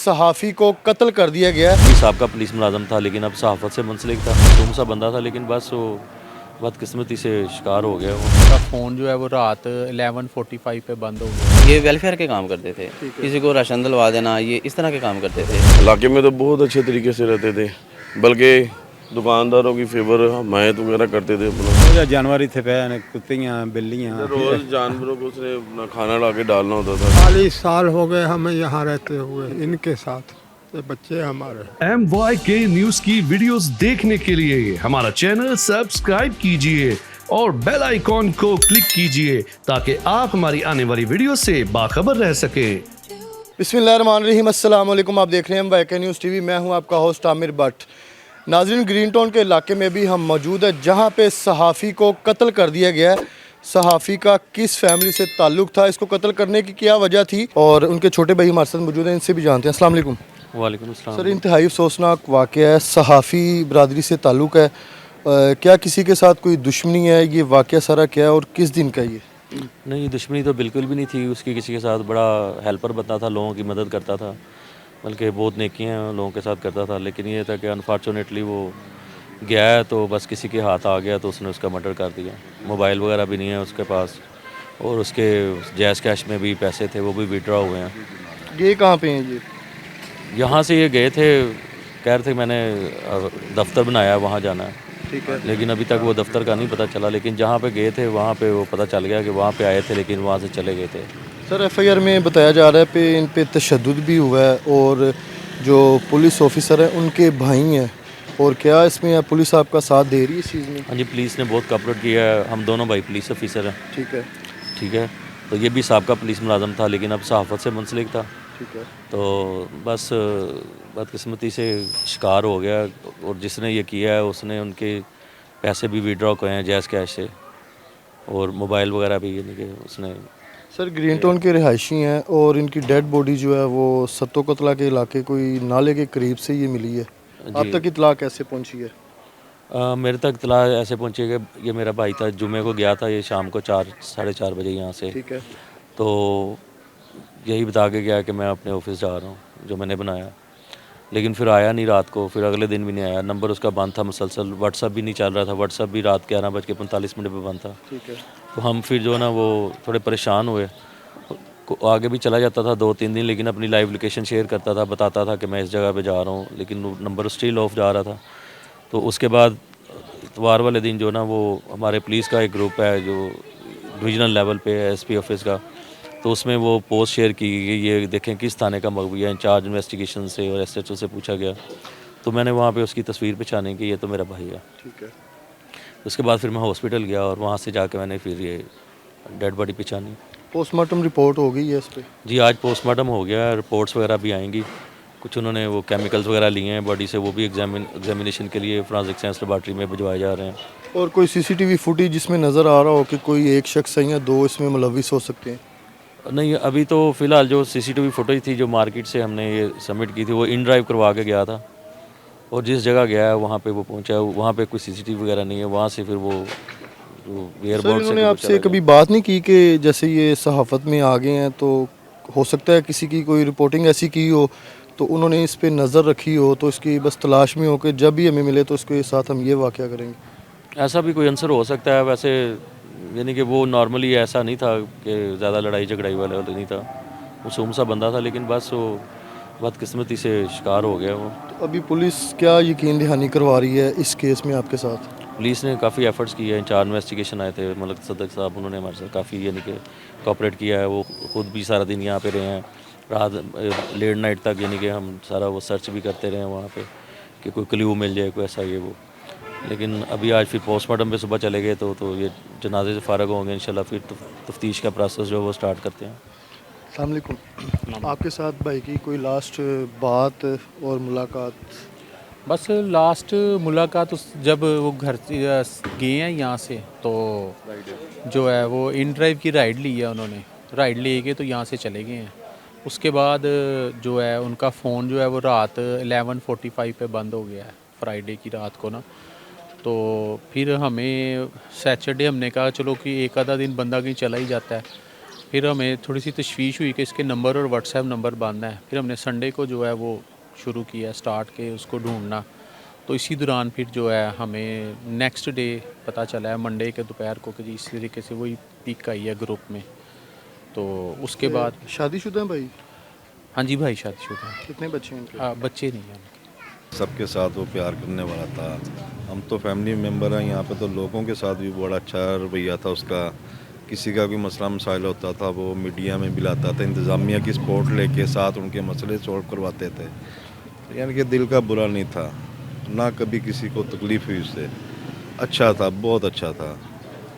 सहाफ़ी को कत्ल कर दिया गया। साहब का पुलिस मुलाजम था लेकिन अब सहाफ़त से मुंसलिक था, तुम सा बंदा था लेकिन बस वो बदकिस्मती से शिकार हो गया। वो उसका फ़ोन जो है वो रात 11:45 पे बंद हो गया। ये वेलफेयर के काम करते थे, किसी को राशन दिलवा देना, ये इस तरह के काम करते थे। इलाके में तो बहुत अच्छे तरीके से रहते थे, बल्कि दुकानदारों की फेवर हमायत वगैरह करते थे अपना। जानवर ही थे पे कुत्तियाँ बिल्लियाँ। रोज जानवरों को उसने अपना खाना ला के डालना होता था। 40 साल हो गए हमें यहाँ रहते हुए इनके साथ, ये बच्चे हमारे। MYK न्यूज की वीडियोस देखने के लिए हमारा चैनल सब्सक्राइब कीजिए और बेल आइकॉन को क्लिक कीजिए ताकि आप हमारी आने वाली वीडियो से बाखबर रह सकें। बिस्मिल्लाहिर्रहमानिर्रहीम, अस्सलाम वालेकुम। आप देख रहे हैं MYK न्यूज़ टीवी। मैं हूं आपका होस्ट आमिर भट्ट। नाज़रीन, ग्रीन टाउन के इलाके में भी हम मौजूद है जहां पे सहाफ़ी को कत्ल कर दिया गया है। सहाफ़ी का किस फैमिली से ताल्लुक़ था, इसको कत्ल करने की क्या वजह थी, और उनके छोटे भाई हमारे साथ मौजूद हैं, इनसे भी जानते हैं। अस्सलाम वालेकुम। वालेकुम अस्सलाम। सर, इंतहाई अफसोसनाक वाक़या है, सहाफ़ी बरादरी से ताल्लुक़ है, क्या किसी के साथ कोई दुश्मनी है? ये वाक़या सारा क्या है और किस दिन का ये? नहीं, दुश्मनी तो बिल्कुल भी नहीं थी उसकी, किसी के साथ बड़ा हेल्पर बनता था, लोगों की मदद करता था, बल्कि बहुत नेकियां लोगों के साथ करता था। लेकिन ये था कि अनफॉर्चुनेटली वो गया है तो बस किसी के हाथ आ गया तो उसने उसका मर्डर कर दिया। मोबाइल वगैरह भी नहीं है उसके पास, और उसके जैज़ कैश में भी पैसे थे, वो भी विड्रॉ हुए हैं। ये कहाँ पे हैं ये? यहाँ से ये गए थे, कह रहे थे मैंने दफ्तर बनाया, वहाँ जाना है। ठीक है। लेकिन अभी तक वो दफ्तर का नहीं पता चला, लेकिन जहाँ पे गए थे वहाँ पे वो पता चल गया कि वहाँ पे आए थे, लेकिन वहाँ से चले गए थे। सर, FIR में बताया जा रहा है कि इन पे तशद्दुद भी हुआ है और जो पुलिस ऑफिसर हैं उनके भाई हैं, और क्या इसमें पुलिस आपका साथ दे रही है इस चीज़ में? हाँ जी, पुलिस ने बहुत कॉपरेट किया है, हम दोनों भाई पुलिस ऑफिसर हैं। ठीक है। ठीक है, तो ये भी साहब का पुलिस मुलाजम था लेकिन अब सहाफ़त से मुंसलिक था, ठीक है। तो बस बदकिस्मती से शिकार हो गया। और जिसने ये किया है उसने उनके पैसे भी विड्रॉ किए हैं जैज़ कैश से, और मोबाइल वगैरह भी, यानी कि उसने। सर, ग्रीन टाउन के रिहायशी हैं और इनकी डेड बॉडी जो है वो सत्तो कतला के इलाके कोई नाले के करीब से ये मिली है। आप तक इतला कैसे पहुंची है? मेरे तक इत्तला ऐसे पहुंची कि ये मेरा भाई था, जुमे को गया था, ये शाम को 4 साढ़े 4 बजे यहाँ से। ठीक है। तो यही बता के गया कि मैं अपने ऑफिस जा रहा हूँ, जो मैंने बनाया, लेकिन फिर आया नहीं रात को, फिर अगले दिन भी नहीं आया। नंबर उसका बंद था मुसलसल, व्हाट्सअप भी नहीं चल रहा था, व्हाट्सअप भी रात 11:45 पे बंद था। ठीक है। तो हम फिर जो है ना वो थोड़े परेशान हुए। आगे भी चला जाता था 2-3 दिन, लेकिन अपनी लाइव लोकेशन शेयर करता था, बताता था कि मैं इस जगह पे जा रहा हूँ, लेकिन नंबर स्टिल ऑफ जा रहा था। तो उसके बाद इतवार वाले दिन जो ना वो हमारे पुलिस का एक ग्रुप है जो डिविजनल लेवल पे है, SP ऑफिस का, तो उसमें वो पोस्ट शेयर की गई, ये देखें किस थाने का मकबूल है। इंचार्ज इन्वेस्टिगेशन से और SHO से पूछा गया, तो मैंने वहाँ पे उसकी तस्वीर पहचानी कि ये तो मेरा भाई है। ठीक है। उसके बाद फिर मैं हॉस्पिटल गया और वहाँ से जाके मैंने फिर ये डेड बॉडी पहचानी। पोस्टमार्टम रिपोर्ट हो गई है इस पर? जी, आज पोस्टमार्टम हो गया, रिपोर्ट्स वगैरह भी आएंगी। कुछ उन्होंने वो केमिकल्स वगैरह लिए हैं बॉडी से, वो भी एग्जामिनेशन के लिए फोरेंसिक साइंस लेबॉर्ट्री में भिजवाए जा रहे हैं। और कोई CCTV फुटेज जिसमें नज़र आ रहा हो कि कोई एक शख्स है या दो इसमें मुलविस हो सकते हैं? नहीं, अभी तो फ़िलहाल जो CCTV फुटेज थी जो मार्केट से हमने ये सबमिट की थी, वो इन ड्राइव करवा के गया था, और जिस जगह गया है वहाँ पे वो पहुँचा है, वहाँ पे कोई CCTV वगैरह नहीं है। वहाँ से फिर वो एयरपोर्ट से उन्होंने आपसे कभी बात नहीं की कि जैसे ये सहाफ़त में आ गए हैं तो हो सकता है किसी की कोई रिपोर्टिंग ऐसी की हो तो उन्होंने इस पे नज़र रखी हो, तो इसकी बस तलाश में हो कि जब भी हमें मिले तो इसके साथ हम ये वाक़या करेंगे? ऐसा भी कोई आंसर हो सकता है वैसे, यानी कि वो नॉर्मली ऐसा नहीं था कि ज़्यादा लड़ाई झगड़ाई वाला नहीं था, मासूम सा बंदा था, लेकिन बस वो बदकिस्मती से शिकार हो गया वो। तो अभी पुलिस क्या यकीन दहानी करवा रही है इस केस में आपके साथ? पुलिस ने काफ़ी एफर्ट्स किए हैं, इंचार्ज इन्वेस्टिगेशन आए थे मलिक सदक साहब, उन्होंने हमारे साथ काफ़ी यानी कि कोऑपरेट किया है। वो खुद भी सारा दिन यहाँ पे रहे हैं, रात लेट नाइट तक, यानी कि हम सारा वो सर्च भी करते रहे हैं वहाँ पे कि कोई क्ल्यू मिल जाए, कोई ऐसा ये वो। लेकिन अभी आज फिर पोस्टमार्टम पे सुबह चले गए तो ये जनाजे से फ़ारग होंगे इंशाल्लाह, फिर तफ्तीश का प्रोसेस जो है वो स्टार्ट करते हैं। अस्सलाम वालेकुम। आपके साथ भाई की कोई लास्ट बात और मुलाकात? बस लास्ट मुलाकात जब वो घर से गए हैं यहाँ से, तो जो है वो इन ड्राइव की राइड ली है उन्होंने, राइड ले गए तो यहाँ से चले गए हैं। उसके बाद जो है उनका फ़ोन जो है वो रात 11:45 पे बंद हो गया है, फ्राइडे की रात को ना। तो फिर हमें सैटरडे हमने कहा चलो कि एक आधा दिन बंदा कहीं चला ही जाता है, फिर हमें थोड़ी सी तशवीश हुई कि इसके नंबर और व्हाट्सएप नंबर बंद है। फिर हमने संडे को जो है वो शुरू किया स्टार्ट के उसको ढूंढना। तो इसी दौरान फिर जो है हमें नेक्स्ट डे पता चला है मंडे के दोपहर को कि जी इस तरीके से वही पिक आई है ग्रुप में। तो उसके बाद शादीशुदा हैं भाई? हाँ जी भाई शादीशुदा हैं। कितने बच्चे हैं इनके? बच्चे नहीं हैं उनके। सबके साथ वो प्यार करने वाला था। हम तो फैमिली मेम्बर हैं यहाँ पे, तो लोगों के साथ भी बड़ा अच्छा रवैया था उसका। किसी का कोई मसला मसाइल होता था वो मीडिया में भी लाता था, इंतज़ामिया की सपोर्ट लेके साथ उनके मसले सॉल्व करवाते थे। यानी कि दिल का बुरा नहीं था, ना कभी किसी को तकलीफ़ हुई उससे। अच्छा था, बहुत अच्छा था।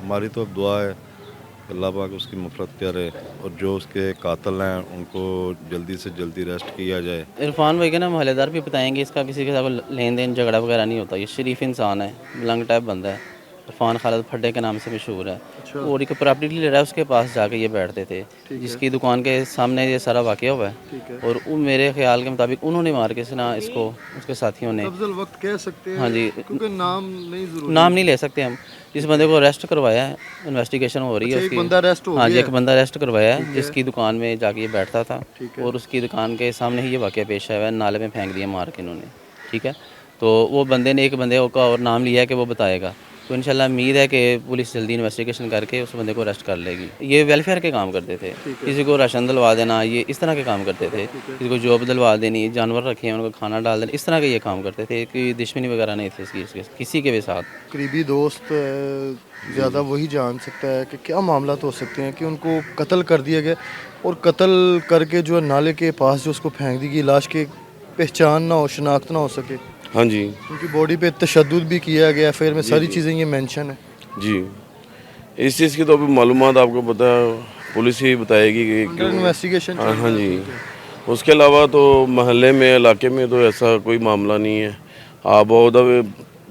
हमारी तो अब दुआ है कि अल्लाह पाक उसकी मफ़रत करे और जो उसके कातिल हैं उनको जल्दी से जल्दी अरेस्ट किया जाए। इरफान भाई के ना मोहल्लेदार भी बताएंगे, इसका किसी के साथ लेन देन झगड़ा वगैरह नहीं होता। ये शरीफ इंसान है, लंग टाइप बंदा है। इरफान खालिद फड्डे के नाम से मशहूर है। और एक प्रॉपर्टी ले रहा है, उसके पास जाके ये बैठते थे, जिसकी दुकान के सामने ये सारा वाक़या हुआ है। और वो मेरे ख्याल के मुताबिक उन्होंने मार के ना इसको उसके साथियों ने, अफजल वक्त कह सकते हैं? हाँ जी, क्योंकि नाम नहीं जरूरी। नाम नहीं ले सकते हम। जिस बंदे को अरेस्ट करवाया है, इन्वेस्टिगेशन हो रही है एक उसकी। बंदा अरेस्ट हो हाँ जी, गया एक बंदा अरेस्ट करवाया है जिसकी दुकान में जाके ये बैठता था। और उसकी दुकान के सामने ही ये वाक़या पेश आया है, नाले में फेंक दिया मार के इन्होंने। ठीक है, तो वो बंदे ने एक बंदे का और नाम लिया है कि वो बताएगा। तो इंशाल्लाह उम्मीद है कि पुलिस जल्दी इन्वेस्टिगेशन करके उस बंदे को अरेस्ट कर लेगी। ये वेलफेयर के काम करते थे, किसी को राशन दिलवा देना, ये इस तरह के काम करते थे। किसी को जॉब दिलवा देनी, जानवर रखे हैं उनको खाना डाल देना, इस तरह के ये काम करते थे। कोई दुश्मनी वगैरह नहीं थी इसकी किसी के भी साथ। करीबी दोस्त ज़्यादा वही जान सकता है कि क्या मामला तो हो सकते हैं कि उनको कत्ल कर दिया गया और कत्ल करके जो है नाले के पास जो उसको फेंक दी गई, लाश की पहचान ना हो, शनाख्त ना हो सके। हाँ जी उनकी बॉडी पे तशद्दुद भी किया गया। फिर में सारी चीज़ें ये मेंशन है जी। इस चीज़ की तो अभी मालूमात आपको पता है, पुलिस ही बताएगी कि अंडर इन्वेस्टिगेशन। हाँ जी। उसके अलावा तो महल्ले में, इलाके में तो ऐसा कोई मामला नहीं है। आप उधर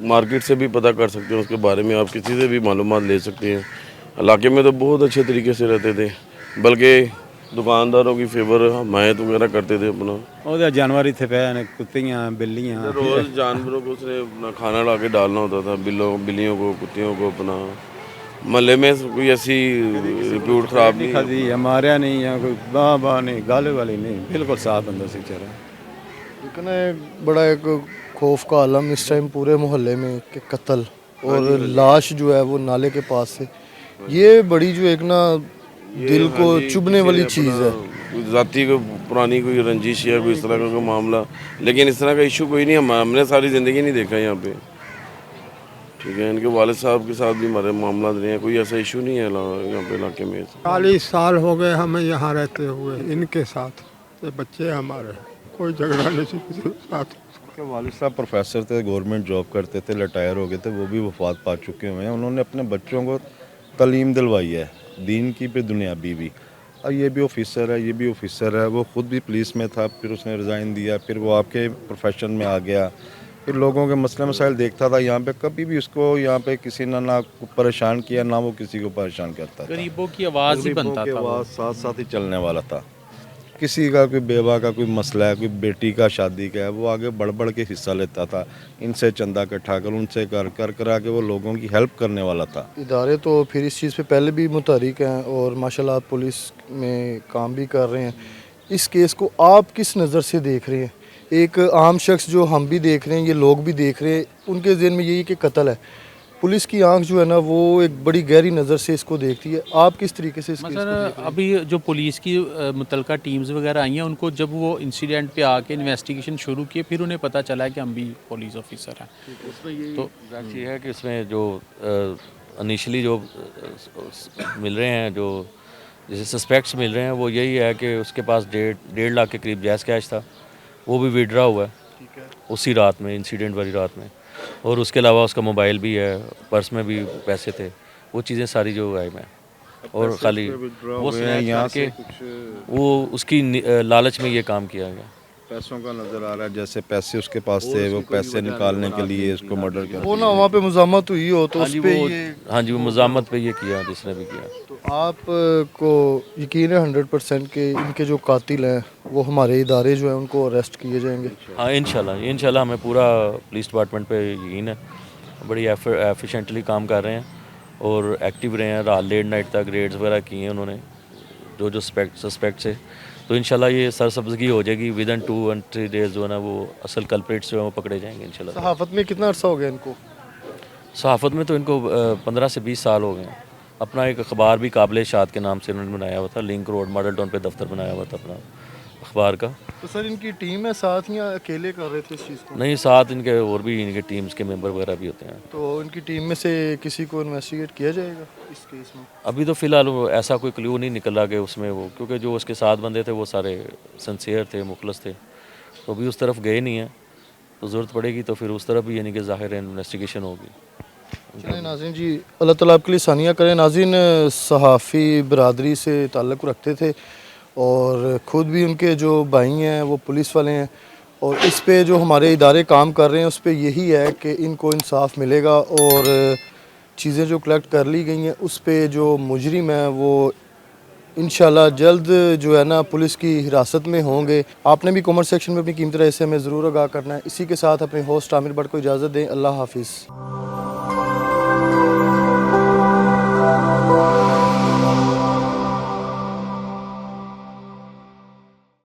मार्केट से भी पता कर सकते हैं उसके बारे में, आप किसी से भी मालूमात ले सकते हैं। इलाके में तो बहुत अच्छे तरीके से रहते थे, बल्कि दुकानदारों की फेवर हमायत वगैरह करते थे अपना। ਉਹਦੇ ਜਾਨਵਰ ਇੱਥੇ ਪਏ ਨੇ, ਕੁੱਤੀਆਂ ਬਿੱਲੀਆਂ। रोज़ जानवरों को उसने अपना खाना ला के डालना होता था, बिल्लियों को, कुत्तियों को। अपना महल्ले में कोई ऐसी रिप्यूट ख़राब नहीं। ਖਾਦੀ ਹੈ, ਮਾਰਿਆ ਨਹੀਂ ਹੈ, ਕੋਈ ਬਾਹ ਨਹੀਂ, ਗੱਲ ਵਾਲੀ नहीं, बिल्कुल साफ बंदा सी बेचारा। लेकिन बड़ा एक खौफ का आलम इस टाइम पूरे मोहल्ले में कि कत्ल और लाश जो है वो नाले के पास से, ये बड़ी जो एक ना दिल को चुभने वाली चीज़ है। ज़ाती को पुरानी कोई रंजिश या कोई इस तरह का कोई मामला, लेकिन इस तरह का इशू कोई नहीं। हमने सारी ज़िंदगी नहीं देखा यहाँ पे। ठीक है, इनके वालिद साहब के साथ भी हमारे मामला रहे हैं, कोई ऐसा इशू नहीं है यहाँ पे इलाके में। 40 साल हो गए हमें यहाँ रहते हुए इनके साथ। ये बच्चे हमारे, कोई झगड़ा नहीं किसी के साथ। उनके वालिद साहब प्रोफेसर थे, गवर्नमेंट जॉब करते थे, रिटायर हो गए थे, वो भी वफात पा चुके हुए हैं। उन्होंने अपने बच्चों को तालीम दिलवाई है, दीन की पे दुनियावी भी। और ये भी ऑफिसर है, ये भी ऑफिसर है, वो ख़ुद भी पुलिस में था, फिर उसने रिज़ाइन दिया, फिर वो आपके प्रोफेशन में आ गया, फिर लोगों के मसले मसाइल देखता था। यहाँ पे कभी भी उसको यहाँ पे किसी ने ना परेशान किया, ना वो किसी को परेशान करता था। गरीबों की आवाज़ ही गरीबों बनता की था वो। आवाज़ साथ साथ ही चलने वाला था। किसी का कोई बेवा का कोई मसला है, कोई बेटी का शादी का है, वो आगे बढ़ बढ़ के हिस्सा लेता था। इनसे चंदा इकट्ठा कर, उनसे कर करा के वो लोगों की हेल्प करने वाला था। इदारे तो फिर इस चीज़ पे पहले भी मुतहरिक हैं और माशाल्लाह आप पुलिस में काम भी कर रहे हैं। इस केस को आप किस नज़र से देख रहे हैं? एक आम शख्स जो हम भी देख रहे हैं, ये लोग भी देख रहे हैं, उनके ज़हन में यही कि कत्ल है। पुलिस की आंख जो है ना वो एक बड़ी गहरी नज़र से इसको देखती है। आप किस तरीके से इस केस को मसलन देख रहे हैं? अभी जो पुलिस की मुतलका टीम्स वगैरह आई हैं, उनको जब वो इंसिडेंट पे आके इन्वेस्टिगेशन शुरू किए, फिर उन्हें पता चला है कि हम भी पुलिस ऑफिसर हैं। तो ये है कि इसमें जो इनिशियली जो मिल रहे हैं, जो जैसे सस्पेक्ट्स मिल रहे हैं, वो यही है कि उसके पास 1.5 लाख के करीब जायज़ कैश था, वो भी विड्रा हुआ है उसी रात में, इंसिडेंट वाली रात में। और उसके अलावा उसका मोबाइल भी है, पर्स में भी पैसे थे, वो चीज़ें सारी जो गायब हैं। और खाली वो यहाँ के वो उसकी लालच में ये काम किया गया। पैसों का नज़र आ रहा है, जैसे पैसे उसके पास थे, वो पैसे निकालने के लिए इसको मर्डर कर वो ना वहाँ पे मुज़ामत हुई हो तो हाँ उस जी, पे वो ये हाँ जी, वो मुज़ामत पे ये किया जिसने भी किया। तो आप को यकीन है 100% के इनके जो कातिल हैं वो हमारे इदारे जो हैं उनको अरेस्ट किए जाएंगे? हाँ, इंशाल्लाह हमें पूरा पुलिस डिपार्टमेंट पे यकीन है। बड़ी एफिशिएंटली काम कर रहे हैं और एक्टिव रहे हैं। रात लेट नाइट तक रेड्स वगैरह किए हैं उन्होंने, जो सस्पेक्ट से, तो इंशाल्लाह ये सरसब्जगी हो जाएगी। विद इन 2 and 3 डेज़ जो है ना वो असल कल्प्रिट्स जो है वो पकड़े जाएंगे इंशाल्लाह। सहाफ़त में कितना अरसा हो गया इनको? सहाफ़त में तो इनको 15 से 20 साल हो गए हैं। अपना एक अखबार भी काबिल इशाअत के नाम से उन्होंने बनाया हुआ था, लिंक रोड मॉडल टाउन पे दफ्तर बनाया हुआ था अपना अखबार का। तो सर इनकी टीम है साथ या अकेले कर रहे थे इस चीज़ को? नहीं, साथ इनके और भी इनके टीम्स के मेंबर वगैरह भी होते हैं। तो इनकी टीम में से किसी को इन्वेस्टिगेट किया जाएगा इस केस में? अभी तो फ़िलहाल वो ऐसा कोई क्लू नहीं निकला कि उसमें वो, क्योंकि जो उसके साथ बंदे थे वो सारे सिंसियर थे, मुखलस थे, तो अभी उस तरफ गए नहीं हैं। तो ज़रूरत पड़ेगी तो फिर उस तरफ भी यानी कि ज़ाहिर इन्वेस्टिगेशन होगी। चलिए नाज़रीन जी, अल्लाह ताला आपके लिए सानिया करें। नाज़रीन सहाफ़ी बरादरी से ताल्लुक़ रखते थे और ख़ुद भी उनके जो भाई हैं वो पुलिस वाले हैं, और इस पे जो हमारे इदारे काम कर रहे हैं उस पे यही है कि इनको इंसाफ मिलेगा और चीज़ें जो कलेक्ट कर ली गई हैं उस पे जो मुजरिम है वो इंशाल्लाह जल्द जो है ना पुलिस की हिरासत में होंगे। आपने भी कमेंट सेक्शन में अपनी कीमती राय से हमें ज़रूर आगाह करना है। इसी के साथ अपने होस्ट आमिर भट्ट को इजाज़त दें। अल्लाह हाफिज़।